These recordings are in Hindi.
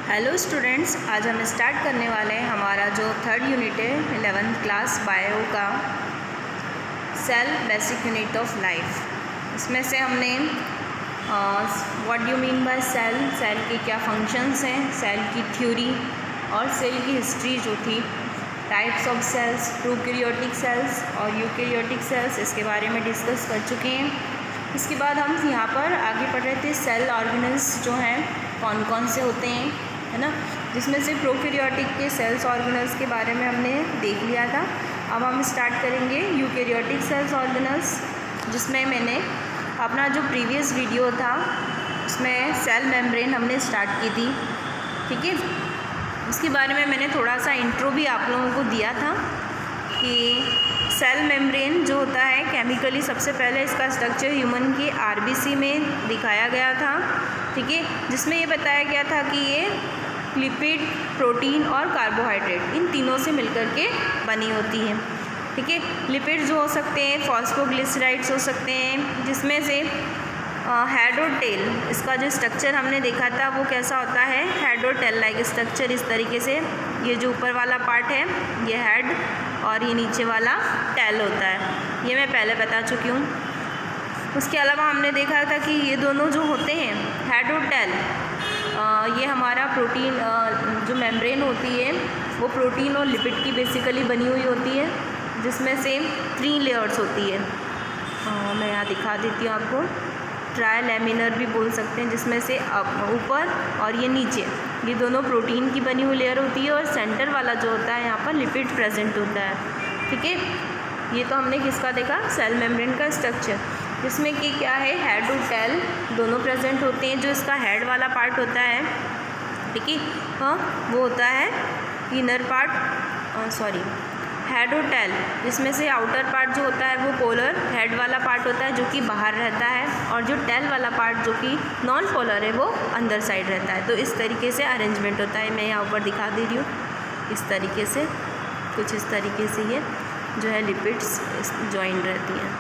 हेलो स्टूडेंट्स, आज हम स्टार्ट करने वाले हैं हमारा जो थर्ड यूनिट है 11th क्लास बायो का cell basic unit of life. इसमें से हमने what do mean by cell, cell के क्या फंक्शंस हैं, सेल की थ्योरी और सेल की हिस्ट्री जो थी, types of cells, prokaryotic cells और यूकैरियोटिक सेल्स, इसके बारे में डिस्कस कर चुके हैं। इसके बाद हम यहाँ पर आगे पढ़ रहे थे सेल ऑर्गेनल्स जो हैं कौन कौन से होते हैं, है ना, जिसमें से प्रोकैरियोटिक के सेल्स ऑर्गेनल्स के बारे में हमने देख लिया था। अब हम स्टार्ट करेंगे यूकैरियोटिक सेल्स ऑर्गेनल्स, जिसमें मैंने अपना जो प्रीवियस वीडियो था उसमें सेल मेम्ब्रेन हमने स्टार्ट की थी, ठीक है। उसके बारे में मैंने थोड़ा सा इंट्रो भी आप लोगों को दिया था कि सेल मेम्ब्रेन जो होता है केमिकली सबसे पहले इसका स्ट्रक्चर ह्यूमन की आरबीसी में दिखाया गया था, ठीक है, जिसमें ये बताया गया था कि ये लिपिड, प्रोटीन और कार्बोहाइड्रेट इन तीनों से मिलकर के बनी होती है, ठीक है। लिपिड जो हो सकते हैं फॉस्फोग्लिसराइड्स हो सकते हैं, जिसमें से हेड और टेल, इसका जो स्ट्रक्चर हमने देखा था वो कैसा होता है, हेड और टेल लाइक स्ट्रक्चर। इस तरीके से ये जो ऊपर वाला पार्ट है ये हेड और ये नीचे वाला टेल होता है, ये मैं पहले बता चुकी हूँ। उसके अलावा हमने देखा था कि ये दोनों जो होते हैं हेड और टेल, ये हमारा प्रोटीन जो मेम्ब्रेन होती है वो प्रोटीन और लिपिड की बेसिकली बनी हुई होती है, जिसमें से 3 लेयर्स होती है। मैं यहाँ दिखा देती हूँ आपको, ट्राइलेमिनर भी बोल सकते हैं, जिसमें से ऊपर और ये नीचे ये दोनों प्रोटीन की बनी हुई लेयर होती है और सेंटर वाला जो होता है यहाँ पर लिपिड प्रेजेंट होता है, ठीक है। ये तो हमने किसका देखा, सेल मेम्ब्रेन का स्ट्रक्चर, जिसमें कि क्या है हेड और टेल दोनों प्रेजेंट होते हैं। जो इसका हेड वाला पार्ट होता है, ठीक है, हाँ, वो होता है इनर पार्ट, हेड और टेल, जिसमें से आउटर पार्ट जो होता है वो पोलर हेड वाला पार्ट होता है जो कि बाहर रहता है, और जो टेल वाला पार्ट जो कि नॉन पोलर है वो अंदर साइड रहता है। तो इस तरीके से अरेंजमेंट होता है, मैं यहाँ ऊपर दिखा दे रही हूँ इस तरीके से, कुछ इस तरीके से ये जो है लिपिड्स जॉइन रहती हैं,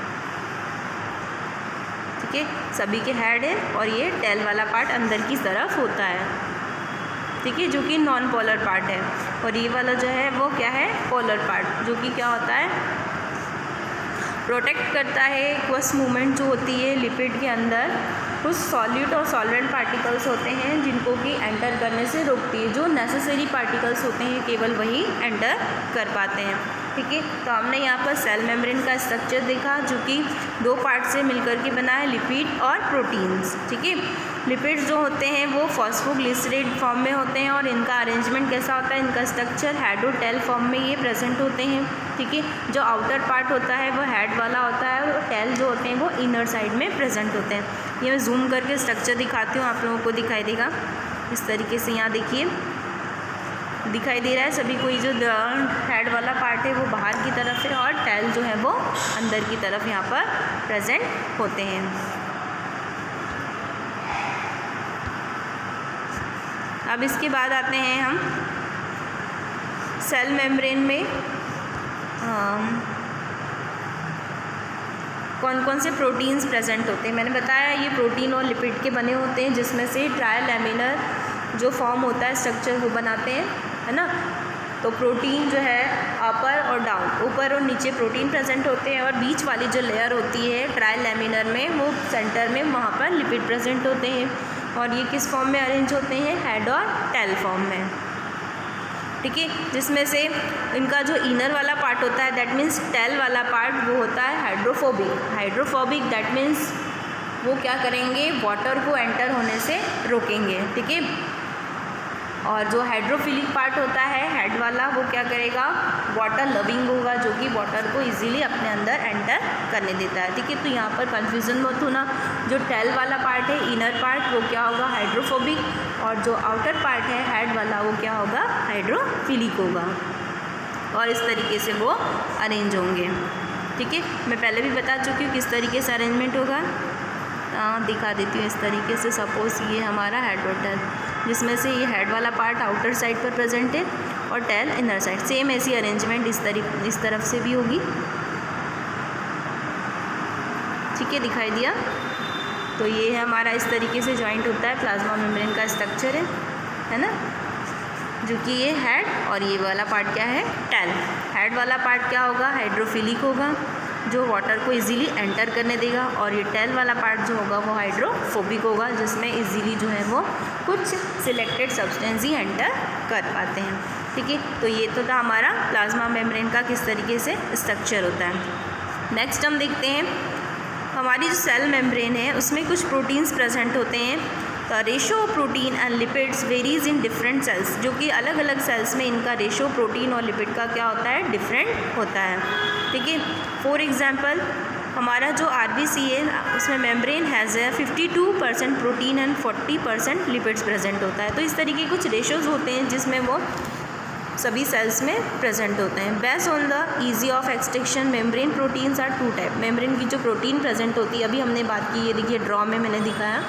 ठीक है। सभी के हेड है और ये टेल वाला पार्ट अंदर की तरफ होता है, ठीक है, जो कि नॉन पोलर पार्ट है। और ये वाला जो है वो क्या है, पोलर पार्ट, जो कि क्या होता है, प्रोटेक्ट करता है एक्वस मूवमेंट जो होती है लिपिड के अंदर। कुछ सॉल्यूट और सॉल्वेंट पार्टिकल्स होते हैं जिनको कि एंटर करने से रोकती है, जो नेसेसरी पार्टिकल्स होते हैं केवल वही एंटर कर पाते हैं, ठीक है। तो हमने यहाँ पर सेल मेम्ब्रेन का स्ट्रक्चर देखा जो कि 2 पार्ट से मिलकर के बना है, लिपिड और प्रोटीन्स, ठीक है। लिपिड्स जो होते हैं वो फॉस्फोग्लिसराइड फॉर्म में होते हैं और इनका अरेंजमेंट कैसा होता है, इनका स्ट्रक्चर हेड और टेल फॉर्म में ये प्रेजेंट होते हैं, ठीक है। जो आउटर पार्ट होता है वो हेड वाला होता है और टेल जो होते हैं वो इनर साइड में प्रेजेंट होते हैं। ये मैं जूम करके स्ट्रक्चर दिखाती हूँ, आप लोगों को दिखाई देगा इस तरीके से। यहाँ देखिए दिखाई दे रहा है सभी को, ये जो हेड वाला पार्ट है वो बाहर की तरफ है और टेल जो है वो अंदर की तरफ यहाँ पर प्रेजेंट होते हैं। अब इसके बाद आते हैं हम सेल मेम्ब्रेन में कौन कौन से प्रोटीन्स प्रेजेंट होते हैं। मैंने बताया ये प्रोटीन और लिपिड के बने होते हैं, जिसमें से ट्राइलेमिनर जो फॉर्म होता है स्ट्रक्चर वो बनाते हैं, है ना। तो प्रोटीन जो है अपर और डाउन, ऊपर और नीचे प्रोटीन प्रेजेंट होते हैं, और बीच वाली जो लेयर होती है ट्राइलेमिनर में वो सेंटर में वहाँ पर लिपिड प्रेजेंट होते हैं। और ये किस फॉर्म में अरेंज होते हैं, हेड और टेल फॉर्म में, ठीक है। जिसमें से इनका जो इनर वाला पार्ट होता है दैट मीन्स टेल वाला पार्ट वो होता है हाइड्रोफोबिक, दैट मीन्स वो क्या करेंगे, वाटर को एंटर होने से रोकेंगे, ठीक है। और जो हाइड्रोफिलिक पार्ट होता है हेड वाला वो क्या करेगा, वाटर लविंग होगा, जो कि वाटर को इजीली अपने अंदर एंटर करने देता है, ठीक है। तो यहाँ पर कन्फ्यूज़न मत होना, जो टेल वाला पार्ट है इनर पार्ट वो क्या होगा, हाइड्रोफोबिक, और जो आउटर पार्ट है हेड वाला वो क्या होगा, हाइड्रोफिलिक होगा, और इस तरीके से वो अरेंज होंगे, ठीक है। मैं पहले भी बता चुकी हूँ किस तरीके से अरेंजमेंट होगा, दिखा देती हूँ इस तरीके से। सपोज़ ये हमारा हेड और टेल, जिसमें से ये हेड वाला पार्ट आउटर साइड पर प्रेजेंट है और टेल इनर साइड। सेम ऐसी अरेंजमेंट इस तरफ से भी होगी, ठीक है, दिखाई दिया। तो ये है हमारा इस तरीके से जॉइंट होता है, प्लाज्मा मेम्ब्रेन का स्ट्रक्चर है। है ना, जो कि ये हेड और ये वाला पार्ट क्या है, टेल। हेड वाला पार्ट क्या होगा, हाइड्रोफिलिक होगा, जो वाटर को इजीली एंटर करने देगा, और ये टेल वाला पार्ट जो होगा वो हाइड्रोफोबिक होगा, जिसमें इजीली जो है वो कुछ सिलेक्टेड सब्सटेंस ही एंटर कर पाते हैं। ठीक है, तो ये तो था हमारा प्लाज्मा मेम्ब्रेन का किस तरीके से स्ट्रक्चर होता है। नेक्स्ट हम देखते हैं हमारी जो सेल मेम्ब्रेन है उसमें कुछ प्रोटीन्स प्रेजेंट होते हैं। The ratio of protein and lipids varies in different cells, जो कि अलग अलग सेल्स में इनका रेशो प्रोटीन और लिपिड का क्या होता है, डिफरेंट होता है। ठीक है, फॉर एग्जांपल हमारा जो आरबीसी है उसमें membrane has 52% protein and 40% lipids present होता है। तो इस तरीके कुछ रेशोज़ होते हैं जिसमें वो सभी सेल्स में प्रेजेंट होते हैं। Based on the easy of extraction membrane proteins are two type. Membrane की जो प्रोटीन प्रेजेंट होती है, अभी हमने बात की, ये देखिए ड्रॉ में मैंने दिखाया,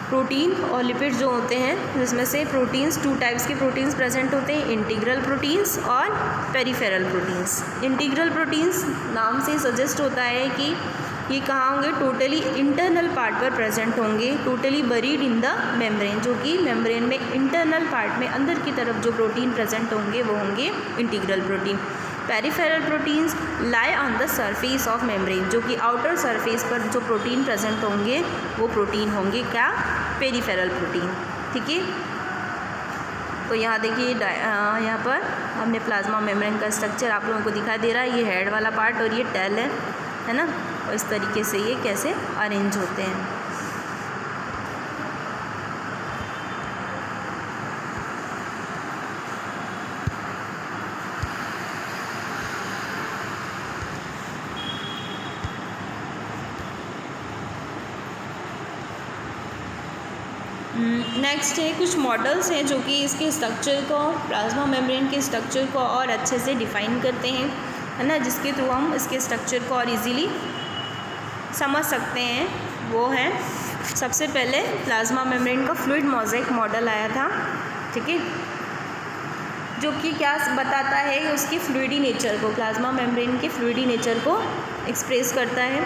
प्रोटीन और लिपिड जो होते हैं, जिसमें से प्रोटीन्स टू टाइप्स के प्रोटीन्स प्रेजेंट होते हैं, इंटीग्रल प्रोटीन्स और पेरिफेरल प्रोटीन्स। इंटीग्रल प्रोटीन्स नाम से सजेस्ट होता है कि ये कहाँ होंगे, टोटली इंटरनल पार्ट पर प्रेजेंट होंगे, totally buried in the membrane, जो कि मेम्ब्रेन में इंटरनल पार्ट में अंदर की तरफ जो प्रोटीन प्रेजेंट होंगे वो होंगे integral protein. Peripheral proteins lie on the surface of membrane, जो कि आउटर सरफेस पर जो प्रोटीन प्रेजेंट होंगे वो प्रोटीन होंगे क्या, पेरिफेरल प्रोटीन। ठीक है, तो यहाँ देखिए यहाँ पर हमने प्लाज्मा मेम्ब्रेन का स्ट्रक्चर आप लोगों को दिखाई दे रहा है। ये हेड वाला पार्ट और ये टेल है ना, और इस तरीके से ये कैसे अरेंज होते हैं। नेक्स्ट है कुछ मॉडल्स हैं जो कि इसके स्ट्रक्चर को, प्लाज्मा मेम्ब्रेन के स्ट्रक्चर को और अच्छे से डिफ़ाइन करते हैं, है ना, जिसके थ्रू हम इसके स्ट्रक्चर को और इजीली समझ सकते हैं। वो है सबसे पहले प्लाज्मा मेम्ब्रेन का फ्लूइड मोज़ेक मॉडल आया था। ठीक है, जो कि क्या बताता है, उसकी फ्लूइडी नेचर को, प्लाज्मा मेम्ब्रेन के फ्लूइडी नेचर को एक्सप्रेस करता है।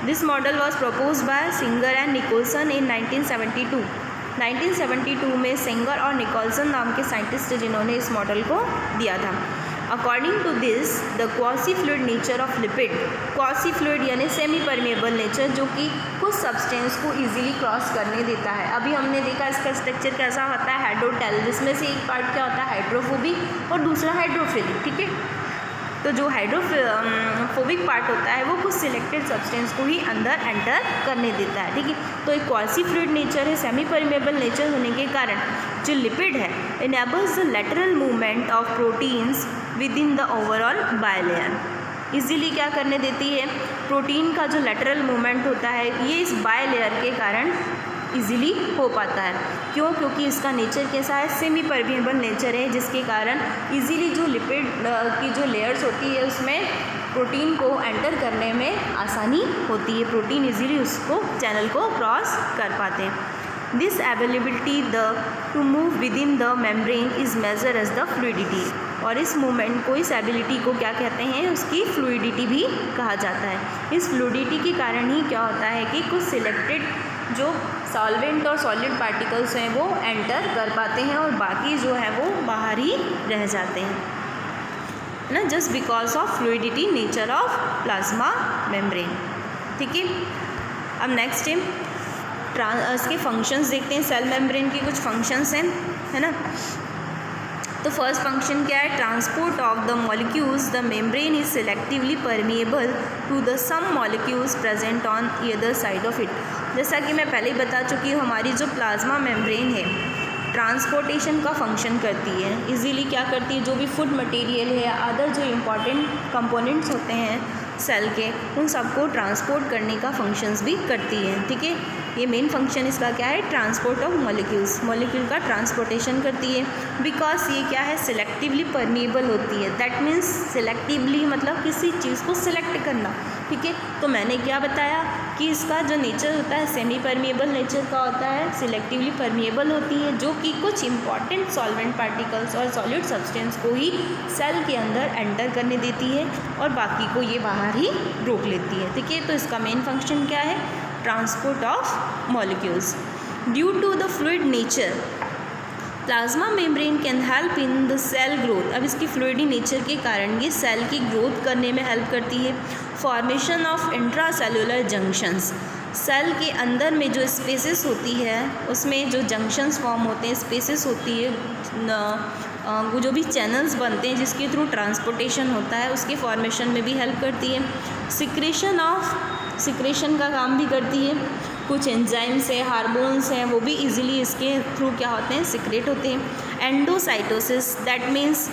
This model was propose by Singer and Nicolson in 1972। 1972 में सिंगर और निकोलसन नाम के साइंटिस्ट जिन्होंने इस मॉडल को दिया था। According to this the quasi fluid nature of lipid, quasi fluid यानी सेमी परमेबल नेचर, जो कि कुछ सब्सटेंस को इजीली क्रॉस करने देता है। अभी हमने देखा इसका स्ट्रक्चर कैसा होता है, हाइड्रोटेल, जिसमें से एक पार्ट क्या होता है, हाइड्रोफोबिक, और दूसरा हाइड्रोफिलिक। ठीक है, तो जो हाइड्रोफोबिक पार्ट होता है वो कुछ सिलेक्टेड सब्सटेंस को ही अंदर एंटर करने देता है। ठीक है, तो एक क्वासी फ्लूइड नेचर है, सेमी परमेबल नेचर होने के कारण जो लिपिड है enables the lateral movement of proteins with in the overall bilayer. Easily क्या करने देती है, प्रोटीन का जो लेटरल मूवमेंट होता है ये इस बायलेयर के कारण इजीली हो पाता है। क्यों, क्योंकि इसका नेचर कैसा है, सेमी परमेबल नेचर है, जिसके कारण इजीली जो लिपिड की जो लेयर्स होती है उसमें प्रोटीन को एंटर करने में आसानी होती है, प्रोटीन इजीली उसको चैनल को क्रॉस कर पाते हैं। This ability to move within the membrane is measure as the fluidity, और इस मूवमेंट को, इस एबिलिटी को क्या कहते हैं, उसकी फ्लूइडिटी भी कहा जाता है। इस फ्लूइडिटी के कारण ही क्या होता है कि कुछ सिलेक्टेड जो सॉल्वेंट और सॉलिड पार्टिकल्स हैं वो एंटर कर पाते हैं और बाकी जो है वो बाहर ही रह जाते हैं ना, just because of fluidity nature of plasma membrane. ठीक है, अब नेक्स्ट है इसके फंक्शंस देखते हैं। सेल मेम्ब्रेन के कुछ फंक्शंस हैं, है ना। तो फर्स्ट फंक्शन क्या है, transport of the molecules. The membrane is selectively permeable to the some molecules present on either side of it. जैसा कि मैं पहले ही बता चुकी हूँ, हमारी जो प्लाज्मा मेम्ब्रेन है ट्रांसपोर्टेशन का फंक्शन करती है। इजीली क्या करती है, जो भी फूड मटेरियल है या अदर जो इम्पॉर्टेंट कंपोनेंट्स होते हैं सेल के, उन सबको ट्रांसपोर्ट करने का फंक्शंस भी करती है। ठीक है, ये मेन फंक्शन इसका क्या है, ट्रांसपोर्ट ऑफ मॉलिक्यूल्स, मॉलिक्यूल का ट्रांसपोर्टेशन करती है। बिकॉज ये क्या है, सिलेक्टिवली परमिएबल होती है। दैट मीन्स सिलेक्टिवली मतलब किसी चीज़ को सिलेक्ट करना। ठीक है, तो मैंने क्या बताया कि इसका जो नेचर होता है सेमी परमिएबल नेचर का होता है, सिलेक्टिवली परमिएबल होती है, जो कि कुछ इंपॉर्टेंट सॉल्वेंट पार्टिकल्स और सॉलिड सब्सटेंस को ही सेल के अंदर एंटर करने देती है और बाकी को ये बाहर ही रोक लेती है। ठीक है, तो इसका मेन फंक्शन क्या है, transport of molecules. Due to the fluid nature plasma membrane can help in the cell growth. अब इसकी फ्लूइडी नेचर के कारण ये सेल की ग्रोथ करने में हेल्प करती है। Formation of intracellular junctions, cell के अंदर में जो स्पेसेस होती है उसमें जो जंक्शंस फॉर्म होते हैं, स्पेसेस होती है, वो जो भी चैनल्स बनते हैं जिसके थ्रू ट्रांसपोर्टेशन होता है, उसके फॉर्मेशन में भी हेल्प करती है। सिक्रेशन का काम भी करती है। कुछ एंजाइम्स है, हार्मोन्स हैं, वो भी इजीली इसके थ्रू क्या होते हैं, सिक्रेट होते हैं। एंडोसाइटोसिस, दैट मीन्स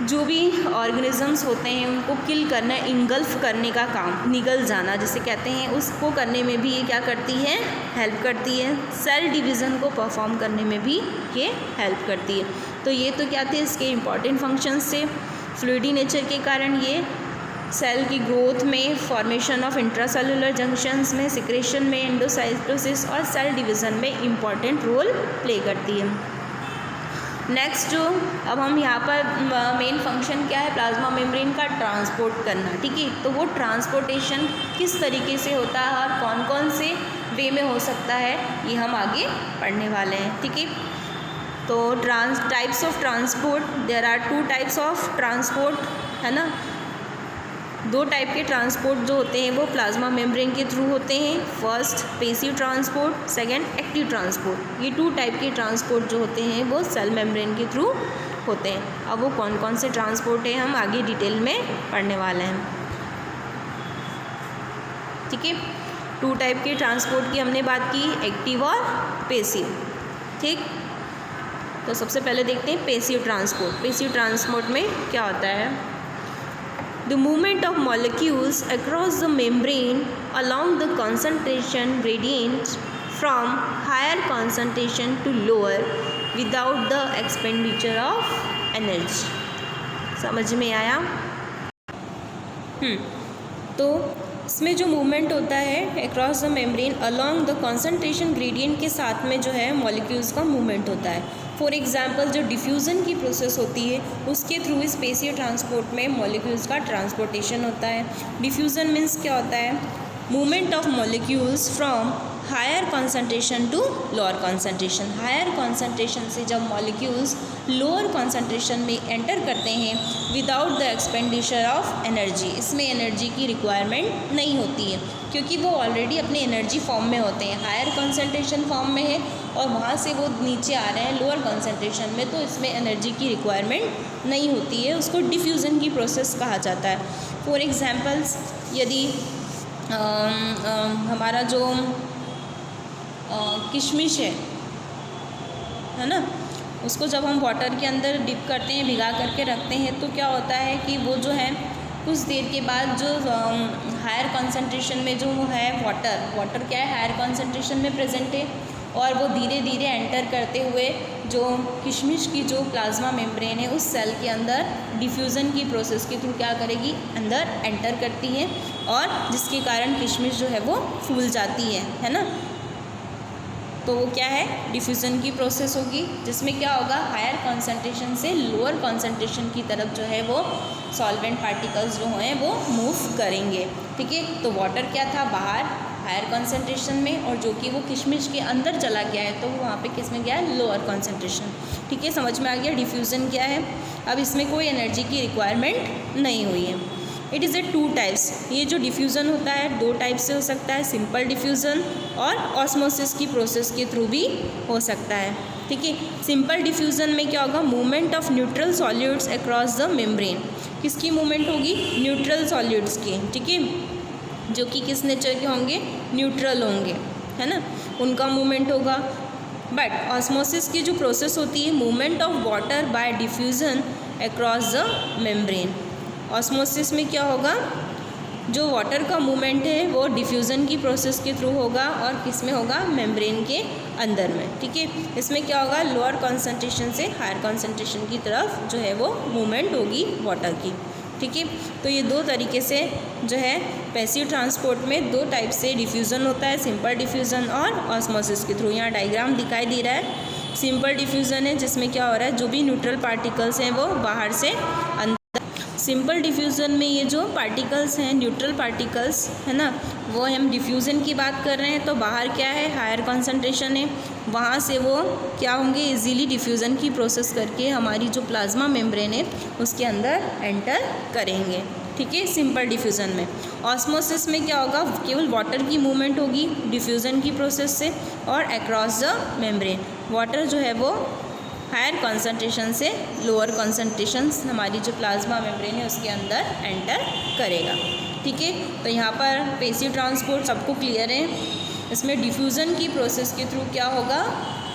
जो भी ऑर्गेनिजम्स होते हैं उनको किल करना, इंगल्फ करने का काम, निगल जाना जिसे कहते हैं, उसको करने में भी ये क्या करती है, हेल्प करती है। सेल डिवीज़न को परफॉर्म करने में भी ये हेल्प करती है। तो ये तो क्या थे इसके इम्पॉर्टेंट फंक्शंस थे। फ्लूइडी नेचर के कारण ये सेल की ग्रोथ में, फॉर्मेशन ऑफ इंट्रासेलुलर जंक्शंस में, सिक्रेशन में, एंडोसाइटोसिस और सेल डिवीज़न में इम्पॉर्टेंट रोल प्ले करती है। नेक्स्ट जो अब हम यहाँ पर मेन फंक्शन क्या है प्लाज्मा मेम्ब्रेन का, ट्रांसपोर्ट करना, ठीक है। तो वो ट्रांसपोर्टेशन किस तरीके से होता है और कौन कौन से वे में हो सकता है ये हम आगे पढ़ने वाले हैं, ठीक है। तो types of transport, there are 2 types of transport, है ना। 2 टाइप के ट्रांसपोर्ट जो होते हैं वो प्लाज्मा मेम्ब्रेन के थ्रू होते हैं। First passive transport, second active transport. ये 2 टाइप के ट्रांसपोर्ट जो होते हैं वो सेल मेम्ब्रेन के थ्रू होते हैं। अब वो कौन कौन से ट्रांसपोर्ट हैं हम आगे डिटेल में पढ़ने वाले हैं, ठीक है। 2 टाइप के ट्रांसपोर्ट की हमने बात की, एक्टिव और पैसिव, ठीक। तो सबसे पहले देखते हैं पैसिव ट्रांसपोर्ट। पैसिव ट्रांसपोर्ट में क्या होता है, the movement of molecules across the membrane along the concentration gradient from higher concentration to lower without the expenditure of energy। समझ में आया? तो इसमें जो मूवमेंट होता है across the membrane along the concentration gradient के साथ में जो है मॉलिक्यूल्स का मूवमेंट होता है। फॉर एग्जांपल जो डिफ्यूज़न की प्रोसेस होती है उसके थ्रू इस पैसिव ट्रांसपोर्ट में मॉलिक्यूल्स का ट्रांसपोर्टेशन होता है। डिफ्यूज़न मीन्स क्या होता है, movement of molecules from higher concentration to lower concentration. Higher concentration से जब मॉलिक्यूल्स लोअर कॉन्सेंट्रेशन में एंटर करते हैं without the expenditure of energy, इसमें एनर्जी की रिक्वायरमेंट नहीं होती है क्योंकि वो ऑलरेडी अपने एनर्जी फॉर्म में होते हैं। हायर कॉन्सेंट्रेशन फॉर्म में है और वहाँ से वो नीचे आ रहे हैं लोअर कॉन्सेंट्रेशन में, तो इसमें एनर्जी की रिक्वायरमेंट नहीं होती है। उसको डिफ्यूज़न की प्रोसेस कहा जाता है। फॉर एग्जांपल्स यदि हमारा जो किशमिश है ना, उसको जब हम वाटर के अंदर डिप करते हैं, भिगा करके रखते हैं, तो क्या होता है कि वो जो है कुछ देर के बाद जो हायर कंसंट्रेशन में जो है वाटर क्या है हायर कंसंट्रेशन में प्रेजेंट है और वो धीरे धीरे एंटर करते हुए जो किशमिश की जो प्लाज्मा मेम्ब्रेन है उस सेल के अंदर डिफ्यूज़न की प्रोसेस के थ्रू क्या करेगी, अंदर एंटर करती है और जिसके कारण किशमिश जो है वो फूल जाती है ना। तो वो क्या है, डिफ्यूज़न की प्रोसेस होगी जिसमें क्या होगा, हायर कॉन्सेंट्रेशन से लोअर कॉन्सेंट्रेशन की तरफ जो है वो सॉल्वेंट पार्टिकल्स जो हैं वो मूव करेंगे, ठीक है। तो वाटर क्या था बाहर हायर कॉन्सेंट्रेशन में और जो कि वो किशमिश के अंदर चला गया है तो वो वहाँ पे किस में गया है, लोअर कॉन्सेंट्रेशन, ठीक है। समझ में आ गया डिफ्यूज़न क्या है। अब इसमें कोई एनर्जी की रिक्वायरमेंट नहीं हुई है। It is A 2 types. ये जो डिफ्यूज़न होता है 2 टाइप से हो सकता है, सिंपल डिफ्यूज़न और ऑस्मोसिस की प्रोसेस के थ्रू भी हो सकता है, ठीक है। सिंपल डिफ्यूज़न में क्या होगा, movement of neutral solutes across the membrane. किसकी मूवमेंट होगी, न्यूट्रल सॉल्यूट्स की, ठीक है, जो कि किस नेचर के होंगे, न्यूट्रल होंगे, है ना, उनका मूवमेंट होगा। बट ऑस्मोसिस की जो प्रोसेस होती है, movement of water bye diffusion across the membrane. Osmosis में क्या होगा, जो वाटर का मूवमेंट है वो डिफ्यूज़न की प्रोसेस के थ्रू होगा और किस में होगा, मेम्ब्रेन के अंदर में, ठीक है। इसमें क्या होगा, लोअर कॉन्सेंट्रेशन से हायर कॉन्सेंट्रेशन की तरफ जो है वो मूवमेंट होगी वाटर की, ठीक है। तो ये 2 तरीके से जो है पैसिव ट्रांसपोर्ट में 2 टाइप से डिफ्यूज़न होता है, सिंपल डिफ्यूज़न और ऑस्मोसिस के थ्रू। यहाँ डायग्राम दिखाई दे रहा है, सिंपल डिफ्यूज़न है जिसमें क्या हो रहा है, जो भी न्यूट्रल पार्टिकल्स हैं वो बाहर से अंदर। सिंपल डिफ्यूज़न में ये जो पार्टिकल्स हैं, न्यूट्रल पार्टिकल्स है ना, वो हम डिफ्यूज़न की बात कर रहे हैं तो बाहर क्या है, हायर कॉन्सेंट्रेशन है, वहाँ से वो क्या होंगे, इजीली डिफ्यूज़न की प्रोसेस करके हमारी जो प्लाज्मा मेम्ब्रेन है उसके अंदर एंटर करेंगे। ठीक है, सिंपल डिफ्यूज़न में। ऑस्मोसिस में क्या होगा, केवल वाटर की मूवमेंट होगी डिफ्यूज़न की प्रोसेस से और अक्रॉस द मेम्ब्रेन। वाटर जो है वो हायर कॉन्सेंट्रेशन से लोअर कॉन्सेंट्रेशन हमारी जो प्लाज्मा मेम्ब्रेन है उसके अंदर एंटर करेगा। ठीक है, तो यहाँ पर पैसिव ट्रांसपोर्ट सबको क्लियर है। इसमें डिफ्यूज़न की प्रोसेस के थ्रू क्या होगा,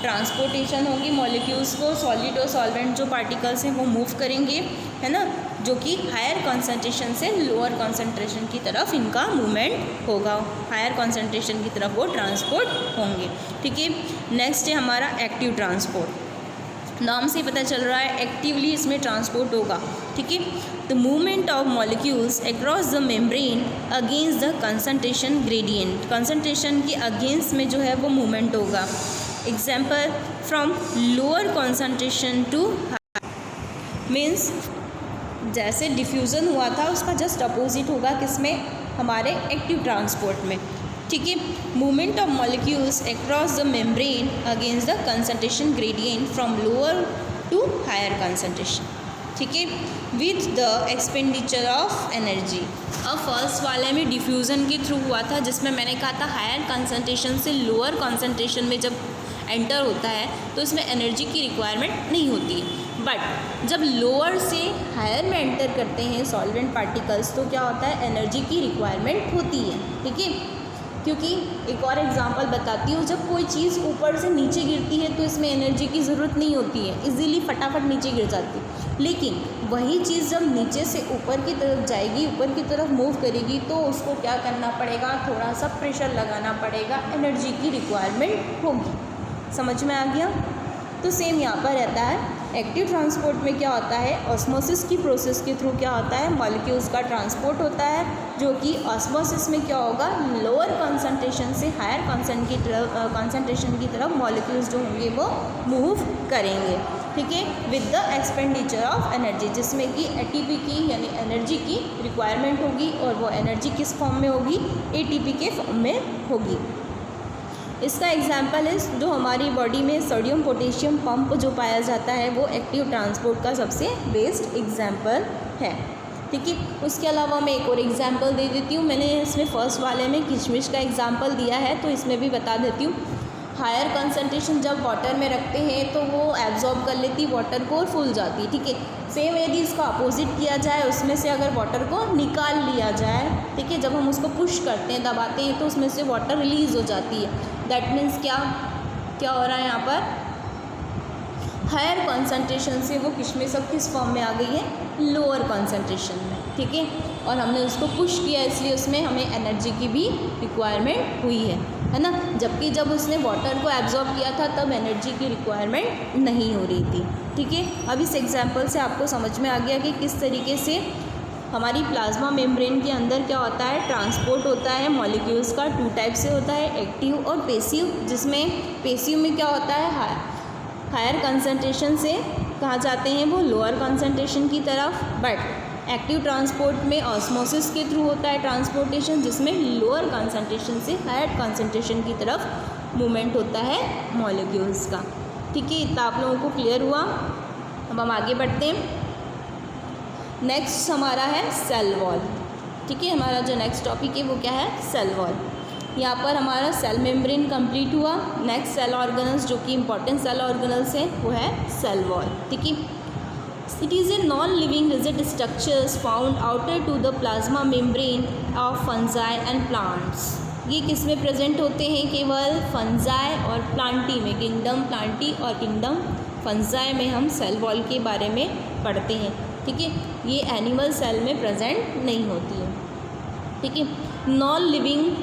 ट्रांसपोर्टेशन होगी, मॉलिक्यूल्स को सॉलिड और सॉल्वेंट जो पार्टिकल्स हैं वो मूव करेंगे, है ना, जो कि हायर कॉन्सेंट्रेशन से लोअर कॉन्सेंट्रेशन की तरफ इनका मूवमेंट होगा, हायर कॉन्सेंट्रेशन की तरफ वो ट्रांसपोर्ट होंगे। ठीक है, नेक्स्ट है हमारा एक्टिव ट्रांसपोर्ट। नाम से पता चल रहा है एक्टिवली इसमें ट्रांसपोर्ट होगा। ठीक है, the movement of molecules across the membrane against the concentration gradient, concentration के अगेंस्ट में जो है वो मूवमेंट होगा। Example, from lower concentration two means जैसे डिफ्यूज़न हुआ था उसका जस्ट अपोजिट होगा किसमें, हमारे एक्टिव ट्रांसपोर्ट में। ठीक है, movement of molecules across the membrane against the concentration gradient from lower to higher concentration. ठीक है, with the expenditure of energy. अब फर्स्ट वाले में डिफ्यूज़न के थ्रू हुआ था जिसमें मैंने कहा था हायर कंसंट्रेशन से लोअर कंसंट्रेशन में जब एंटर होता है तो इसमें एनर्जी की रिक्वायरमेंट नहीं होती है, बट जब लोअर से हायर में एंटर करते हैं सॉल्वेंट पार्टिकल्स तो क्या होता है, एनर्जी की रिक्वायरमेंट होती है। ठीक है, क्योंकि एक और एग्जांपल बताती हूँ, जब कोई चीज़ ऊपर से नीचे गिरती है तो इसमें एनर्जी की ज़रूरत नहीं होती है, इजीली फटाफट नीचे गिर जाती है। लेकिन वही चीज़ जब नीचे से ऊपर की तरफ जाएगी, ऊपर की तरफ मूव करेगी तो उसको क्या करना पड़ेगा, थोड़ा सा प्रेशर लगाना पड़ेगा, एनर्जी की रिक्वायरमेंट होगी। समझ में आ गया? तो सेम यहाँ पर रहता है। एक्टिव ट्रांसपोर्ट में क्या होता है, ऑस्मोसिस की प्रोसेस के थ्रू क्या होता है, मॉलिक्यूल्स का ट्रांसपोर्ट होता है, जो कि ऑस्मोसिस में क्या होगा, लोअर कॉन्सेंट्रेशन से हायर कॉन्सेंट्रेशन की तरफ मॉलिक्यूल्स जो होंगे वो मूव करेंगे। ठीक है, with the expenditure of energy, जिसमें कि एटीपी की यानी एनर्जी की रिक्वायरमेंट होगी और वो एनर्जी किस फॉर्म में होगी, एटीपी के फॉर्म में होगी। इसका एग्जाम्पल है जो हमारी बॉडी में सोडियम पोटेशियम पंप जो पाया जाता है वो एक्टिव ट्रांसपोर्ट का सबसे बेस्ट एग्जाम्पल है। ठीक है, उसके अलावा मैं एक और एग्जाम्पल दे देती हूँ। मैंने इसमें फर्स्ट वाले में किशमिश का एग्जाम्पल दिया है तो इसमें भी बता देती हूँ। हायर कंसंट्रेशन जब वाटर में रखते हैं तो वो एब्जॉर्ब कर लेती वाटर को और फूल जाती है। ठीक है, सेम यदि इसका अपोजिट किया जाए, उसमें से अगर वाटर को निकाल लिया जाए, ठीक है, जब हम उसको पुश करते हैं, दबाते हैं तो उसमें से वाटर रिलीज़ हो जाती है। दैट मीन्स क्या हो रहा है यहाँ पर, हायर कॉन्सेंट्रेशन से वो किशमिश अब किस फॉर्म में आ गई है, लोअर कॉन्सेंट्रेशन में। ठीक है, और हमने उसको पुश किया इसलिए उसमें हमें एनर्जी की भी रिक्वायरमेंट हुई है ना, जबकि जब उसने वाटर को एब्जॉर्ब किया था तब एनर्जी की रिक्वायरमेंट नहीं हो रही थी। ठीक है, अब इस एग्जाम्पल से आपको समझ में आ गया कि किस तरीके से हमारी प्लाज्मा मेम्ब्रेन के अंदर क्या होता है, ट्रांसपोर्ट होता है मॉलिक्यूल्स का। टू टाइप से होता है, एक्टिव और पैसिव, जिसमें पैसिव में क्या होता है, हायर कंसंट्रेशन से कहाँ जाते हैं वो लोअर कंसंट्रेशन की तरफ, बट एक्टिव ट्रांसपोर्ट में ऑस्मोसिस के थ्रू होता है ट्रांसपोर्टेशन, जिसमें लोअर कंसंट्रेशन से हायर कंसंट्रेशन की तरफ मूवमेंट होता है मॉलिक्यूल्स का। ठीक है, इतना आप लोगों को क्लियर हुआ। अब हम आगे बढ़ते हैं। नेक्स्ट हमारा है सेल वॉल। ठीक है, हमारा जो नेक्स्ट टॉपिक है वो क्या है, सेल वॉल। यहाँ पर हमारा सेल मेम्ब्रेन कंप्लीट हुआ। नेक्स्ट सेल ऑर्गेनल्स जो कि इंपॉर्टेंट सेल ऑर्गेनल्स हैं वो है सेल वॉल। ठीक है, it is a non living rigid structures found outer to the plasma membrane of fungi and plants. ये किस में प्रेजेंट होते हैं, केवल फंजाई और प्लांटी में, किंगडम प्लांटी और किंगडम फंजाई में हम सेल वॉल के बारे में पढ़ते हैं। ठीक है, ये एनिमल सेल में प्रेजेंट नहीं होती है। ठीक है, नॉन लिविंग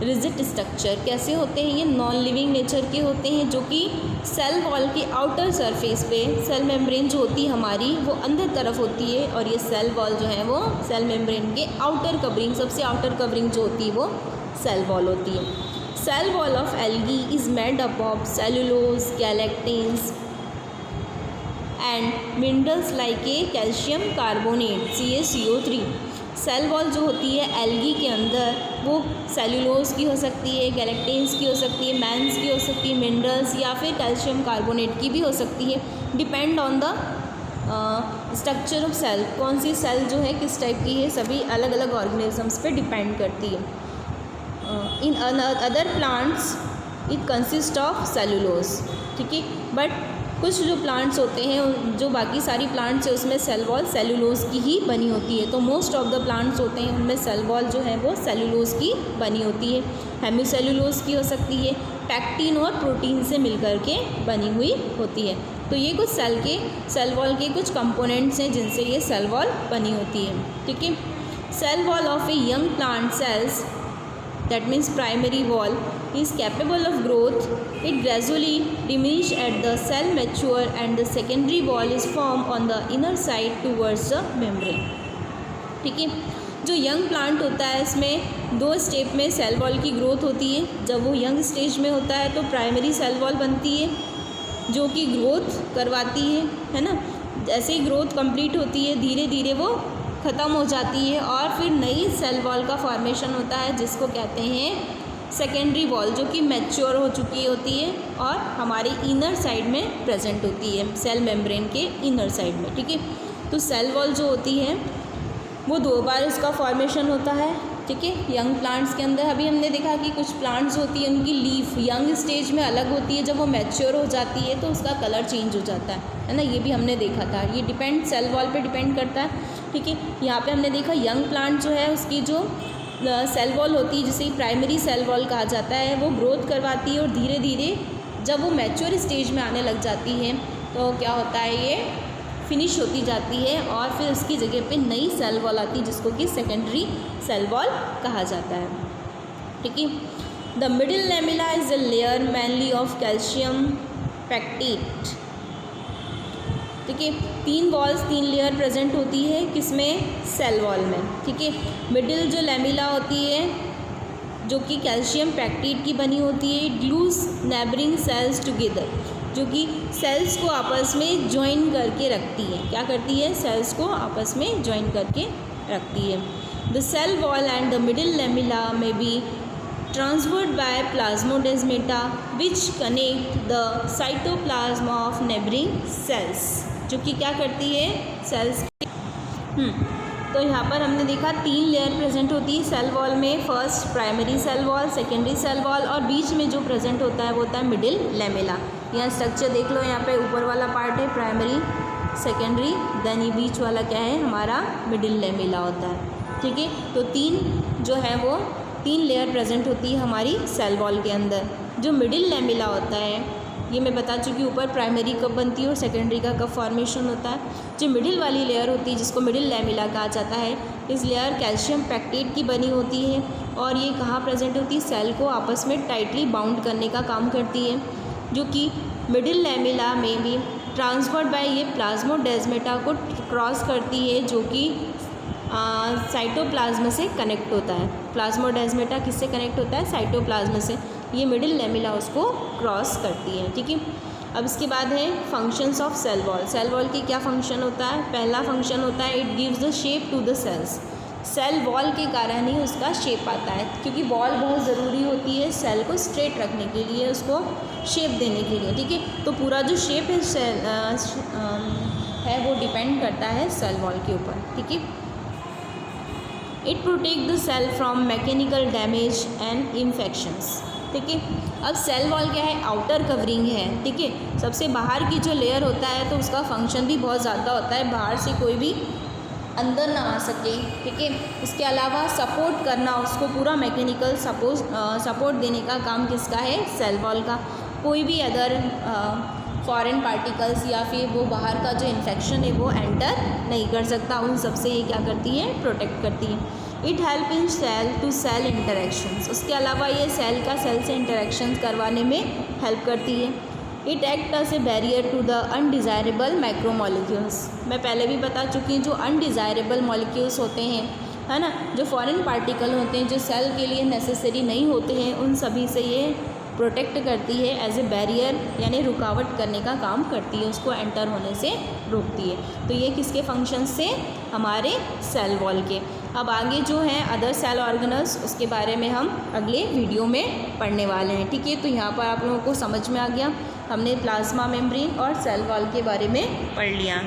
रिजिड स्ट्रक्चर कैसे होते हैं, ये नॉन लिविंग नेचर के होते हैं, जो कि सेल वॉल के आउटर सरफेस पे, सेल मेम्ब्रेन जो होती है हमारी वो अंदर तरफ होती है, और ये सेल वॉल जो है वो सेल मेम्ब्रेन के आउटर कवरिंग, सबसे आउटर कवरिंग जो होती है वो सेल वॉल होती है। Cell wall of algae is made up of cellulose, galactans and minerals like a calcium carbonate CaCO3 cell wall जो होती है एल्गी के अंदर वो सेल्यूलोज की हो सकती है, गैलेक्टेन्स की हो सकती है, मैंस की हो सकती है, मिनरल्स या फिर कैल्शियम कार्बोनेट की भी हो सकती है। Depend on the structure of cell, कौन सी सेल जो है किस टाइप की है, सभी अलग अलग ऑर्गेनिजम्स पे डिपेंड करती है। In other plants it consist of cellulose, ठीक है। बट कुछ जो प्लांट्स होते हैं, जो बाकी सारी प्लांट्स है उसमें सेल वॉल सेल्यूलोज की ही बनी होती है। तो मोस्ट ऑफ द प्लांट्स होते हैं उनमें सेल वॉल जो है वो सेल्यूलोज की बनी होती है। हेमीसेल्यूलोज की हो सकती है, पैक्टिन और प्रोटीन से मिलकर के बनी हुई होती है। तो ये कुछ सेल वॉल के कुछ कंपोनेंट्स हैं जिनसे ये सेल वॉल बनी होती है, ठीक है। Cell wall of a young plant cells, that means primary wall, is capable of growth. It gradually diminish at the cell mature and the secondary wall is formed on the inner side towards the membrane, ठीक है। जो यंग प्लांट होता है इसमें 2 स्टेप में सेल वॉल की ग्रोथ होती है। जब वो यंग स्टेज में होता है तो प्राइमरी सेल वॉल बनती है जो कि ग्रोथ करवाती है ना। जैसे ही ग्रोथ कंप्लीट होती है धीरे धीरे वो ख़त्म हो जाती है और फिर नई सेल वॉल का फॉर्मेशन होता है जिसको कहते हैं सेकेंडरी वॉल, जो कि मैच्योर हो चुकी होती है और हमारी इनर साइड में प्रेजेंट होती है, सेल मेम्ब्रेन के इनर साइड में, ठीक है। तो सेल वॉल जो होती है वो 2 बार इसका फॉर्मेशन होता है, ठीक है, यंग प्लांट्स के अंदर। अभी हमने देखा कि कुछ प्लांट्स होती है उनकी लीफ यंग स्टेज में अलग होती है, जब वो मैच्योर हो जाती है तो उसका कलर चेंज हो जाता है ना। ये भी हमने देखा था, ये डिपेंड सेल वॉल पे डिपेंड करता है, ठीक है। यहाँ पे हमने देखा यंग प्लांट जो है उसकी जो सेल वॉल होती है जिसे प्राइमरी सेल वॉल कहा जाता है, वो ग्रोथ करवाती है और धीरे धीरे जब वो मैच्योर स्टेज में आने लग जाती है तो क्या होता है, ये फिनिश होती जाती है और फिर उसकी जगह पे नई सेल वॉल आती है जिसको कि सेकेंडरी सेल वॉल कहा जाता है, ठीक है। The middle lamella is a layer mainly of calcium pectate, ठीक है। 3 लेयर प्रेजेंट होती है किसमें, सेल वॉल में, ठीक है। मिडिल जो लैमेला होती है जो कि कैल्शियम पैक्टेट की बनी होती है, ग्लूज नेबरिंग सेल्स टुगेदर, जो कि सेल्स को आपस में ज्वाइन करके रखती है। क्या करती है, सेल्स को आपस में ज्वाइन करके रखती है। The cell wall and the middle lamella में be transferred by plasmodesmata which connect the cytoplasm of neighbouring cells, जो कि क्या करती है, सेल्स तो यहाँ पर हमने देखा 3 लेयर प्रेजेंट होती है सेल वॉल में। First primary cell wall, secondary cell wall और बीच में जो प्रेजेंट होता है वो होता है मिडिल लैमेला। यहाँ स्ट्रक्चर देख लो, यहाँ पे ऊपर वाला पार्ट है प्राइमरी, सेकेंडरी, देन ये बीच वाला क्या है, हमारा मिडिल लैमेला होता है, ठीक है। तो 3 जो है वो 3 लेयर प्रेजेंट होती है हमारी सेल वॉल के अंदर। जो मिडिल लैमेला होता है ये मैं बता चुकी, ऊपर प्राइमरी कब बनती है और सेकेंडरी का कब फॉर्मेशन होता है। जो मिडिल वाली लेयर होती है जिसको मिडिल लैमेला कहा जाता है, इस लेयर कैल्शियम पैक्टेट की बनी होती है और ये कहाँ प्रेजेंट होती है, सेल को आपस में टाइटली बाउंड करने का काम करती है, जो कि मिडिल लैमेला में भी ट्रांसफर्ड बाय ये प्लाज्मोडेस्माटा को क्रॉस करती है, जो कि साइटोप्लाज्म से कनेक्ट होता है। प्लाज्मोडेस्माटा किससे कनेक्ट होता है, साइटोप्लाज्म से। ये मिडिल लैमेला उसको क्रॉस करती है, ठीक है। अब इसके बाद है functions of cell wall. Cell wall की क्या फंक्शन होता है, पहला फंक्शन होता है it gives the shape to the cells. Cell wall के कारण ही उसका शेप आता है, क्योंकि वॉल बहुत ज़रूरी होती है सेल को स्ट्रेट रखने के लिए, उसको शेप देने के लिए, ठीक है। तो पूरा जो शेप है सेल है वो डिपेंड करता है सेल वॉल के ऊपर, ठीक है। It protect the cell from mechanical damage and infections, ठीक है। अब सेल वॉल क्या है, आउटर कवरिंग है, ठीक है। सबसे बाहर की जो लेयर होता है तो उसका फंक्शन भी बहुत ज़्यादा होता है, बाहर से कोई भी अंदर ना आ सके, ठीक है। इसके अलावा सपोर्ट करना, उसको पूरा मैकेनिकल सपोर्ट देने का काम किसका है, सेल वॉल का। कोई भी अदर फॉरेन पार्टिकल्स या फिर वो बाहर का जो इन्फेक्शन है वो एंटर नहीं कर सकता, उन सबसे ये क्या करती है, प्रोटेक्ट करती है। It help in cell to cell interactions, उसके अलावा ये सेल का सेल से इंटरेक्शंस करवाने में हेल्प करती है। It act as a barrier to the undesirable micromolecules, मैं पहले भी बता चुकी हूँ, जो अनडिज़ायरेबल मॉलिक्यूल्स होते हैं, है ना, जो फॉरेन पार्टिकल होते हैं जो सेल के लिए नेसेसरी नहीं होते हैं, उन सभी से ये प्रोटेक्ट करती है, एज ए बैरियर यानी रुकावट करने का काम करती है, उसको एंटर होने से रोकती है। तो ये किसके फंक्शन से, हमारे सेल वॉल के। अब आगे जो है अदर सेल ऑर्गेनल्स, उसके बारे में हम अगले वीडियो में पढ़ने वाले हैं। ठीक है, तो यहाँ पर आप लोगों को समझ में आ गया, हमने प्लाज्मा मेम्ब्रेन और सेल वॉल के बारे में पढ़ लिया।